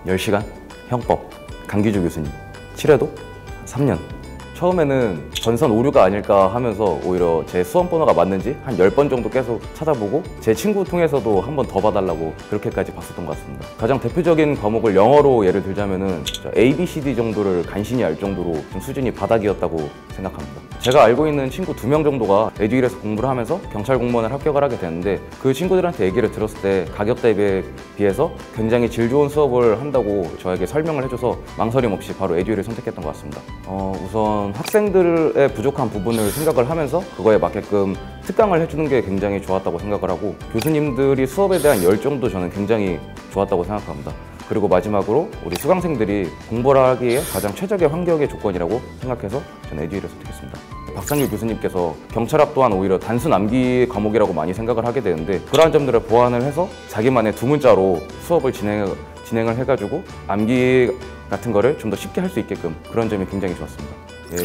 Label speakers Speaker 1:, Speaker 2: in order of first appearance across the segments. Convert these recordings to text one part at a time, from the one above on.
Speaker 1: 10시간, 형법, 강기주 교수님, 7회도 3년. 처음에는 전선 오류가 아닐까 하면서 오히려 제 수험 번호가 맞는지 한 10번 정도 계속 찾아보고 제 친구 통해서도 한 번 더 봐달라고 그렇게까지 봤었던 것 같습니다. 가장 대표적인 과목을 영어로 예를 들자면은 A, B, C, D 정도를 간신히 알 정도로 좀 수준이 바닥이었다고 생각합니다. 제가 알고 있는 친구 2명 정도가 에듀윌에서 공부를 하면서 경찰 공무원을 합격을 하게 되는데 그 친구들한테 얘기를 들었을 때 가격 대비에 비해서 굉장히 질 좋은 수업을 한다고 저에게 설명을 해줘서 망설임 없이 바로 에듀윌을 선택했던 것 같습니다. 우선 학생들의 부족한 부분을 생각을 하면서 그거에 맞게끔 특강을 해주는 게 굉장히 좋았다고 생각을 하고 교수님들이 수업에 대한 열정도 저는 굉장히 좋았다고 생각합니다. 그리고 마지막으로 우리 수강생들이 공부를 하기에 가장 최적의 환경의 조건이라고 생각해서 저는 에듀윌을 선택했습니다. 박상규 교수님께서 경찰학 또한 오히려 단순 암기 과목이라고 많이 생각을 하게 되는데 그러한 점들을 보완을 해서 자기만의 두 문자로 수업을 진행을 해가지고 암기 같은 거를 좀 더 쉽게 할 수 있게끔 그런 점이 굉장히 좋았습니다.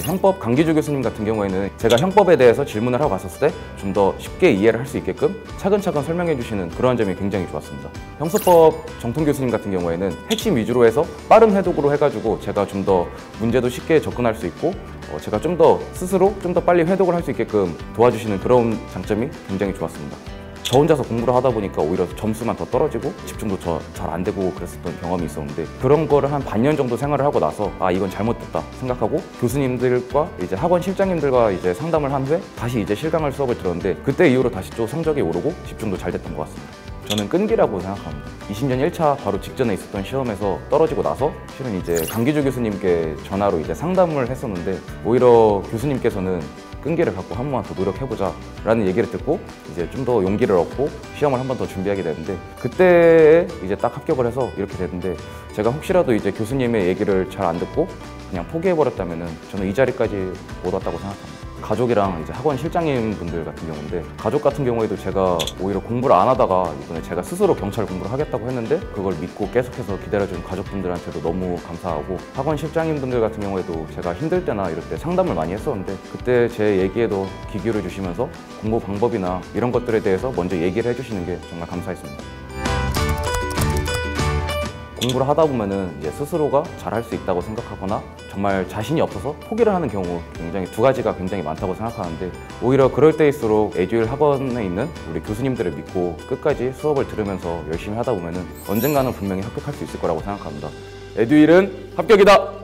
Speaker 1: 형법 강기주 교수님 같은 경우에는 제가 형법에 대해서 질문을 하고 갔었을 때 좀 더 쉽게 이해를 할 수 있게끔 차근차근 설명해 주시는 그런 점이 굉장히 좋았습니다. 형소법 정통 교수님 같은 경우에는 핵심 위주로 해서 빠른 회독으로 해가지고 제가 좀 더 문제도 쉽게 접근할 수 있고 제가 좀 더 스스로 좀 더 빨리 회독을 할 수 있게끔 도와주시는 그런 장점이 굉장히 좋았습니다. 저 혼자서 공부를 하다 보니까 오히려 점수만 더 떨어지고 집중도 잘 안 되고 그랬었던 경험이 있었는데 그런 거를 한 반년 정도 생활을 하고 나서 아 이건 잘못됐다 생각하고 교수님들과 이제 학원 실장님들과 이제 상담을 한 후에 다시 이제 실강할 수업을 들었는데 그때 이후로 다시 또 성적이 오르고 집중도 잘 됐던 것 같습니다. 저는 끈기라고 생각합니다. 20년 1차 바로 직전에 있었던 시험에서 떨어지고 나서 실은 이제 강기주 교수님께 전화로 이제 상담을 했었는데 오히려 교수님께서는 끈기를 갖고 한 번만 더 노력해보자 라는 얘기를 듣고 이제 좀 더 용기를 얻고 시험을 한 번 더 준비하게 되는데 그때 이제 딱 합격을 해서 이렇게 됐는데 제가 혹시라도 이제 교수님의 얘기를 잘 안 듣고 그냥 포기해버렸다면은 저는 이 자리까지 못 왔다고 생각합니다. 가족이랑 이제 학원 실장님 분들 같은 경우인데 가족 같은 경우에도 제가 오히려 공부를 안 하다가 이번에 제가 스스로 경찰 공부를 하겠다고 했는데 그걸 믿고 계속해서 기다려준 가족분들한테도 너무 감사하고 학원 실장님 분들 같은 경우에도 제가 힘들 때나 이럴 때 상담을 많이 했었는데 그때 제 얘기에도 귀 기울여 주시면서 공부 방법이나 이런 것들에 대해서 먼저 얘기를 해주시는 게 정말 감사했습니다. 공부를 하다 보면은 이제 스스로가 잘할 수 있다고 생각하거나 정말 자신이 없어서 포기를 하는 경우 굉장히 두 가지가 굉장히 많다고 생각하는데 오히려 그럴 때일수록 에듀윌 학원에 있는 우리 교수님들을 믿고 끝까지 수업을 들으면서 열심히 하다 보면은 언젠가는 분명히 합격할 수 있을 거라고 생각합니다. 에듀윌은 합격이다!